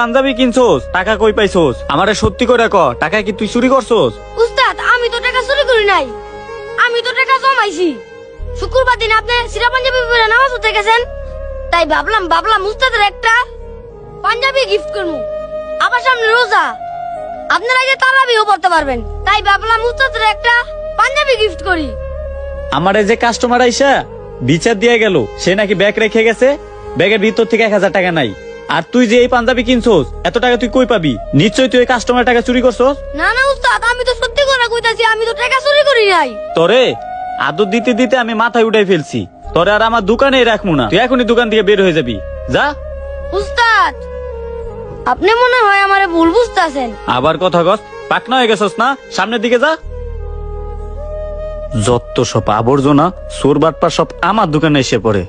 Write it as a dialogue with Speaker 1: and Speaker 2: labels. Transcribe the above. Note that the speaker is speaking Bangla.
Speaker 1: পাঞ্জাবি কিনছোস, টাকা কই পাইছোস? আমারে সত্যি করে ক, টাকা কি তুই চুরি করছোস?
Speaker 2: উস্তাদ আমি তো টাকা চুরি করি নাই, আমি তো টাকা জমাইছি। শুক্রবার দিন আপনি সিরা পাঞ্জাবি পরে নামাজ পড়তে গেছেন, তাই ভাবলাম উস্তাদের একটা পাঞ্জাবি গিফট করবো। আবার সামনে রোজা, আপনারা আগে তারাবিও পড়তে পারবেন, তাই ভাবলাম উস্তাদের একটা পাঞ্জাবি গিফট করি।
Speaker 1: আমারে যে কাস্টমার আইসা বিচার দিয়ে গেল, সে নাকি ব্যাগ রেখে গেছে, ব্যাগের ভিতর থেকে 1000 টাকা নাই। আর তুই যে এই পাঞ্জাবি কিনছোস, এত টাকা তুই কই পাবি? নিশ্চয়ই তুই কাস্টমার টাকা চুরি করছোস।
Speaker 2: না না উস্তাদ, আমি তো সত্যি করে কইতাছি, আমি তো টাকা চুরি করি নাই।
Speaker 1: তোরে আদর দিতে দিতে আমি মাথায় উঠাই ফেলছি, তোরে আর আমার দোকানেই রাখবো না। তুই এখনই দোকান থেকে বের হয়ে যাবি, যা।
Speaker 2: উস্তাদ আপনি মনে হয় আমারে ভুল বুঝতাছেন।
Speaker 1: আবার কথা কস, পাকনা হয়ে গেছস না? সামনের দিকে যা। যত সব আবর্জনা, চোর বাটপার সব আমার দোকানে এসে পড়ে।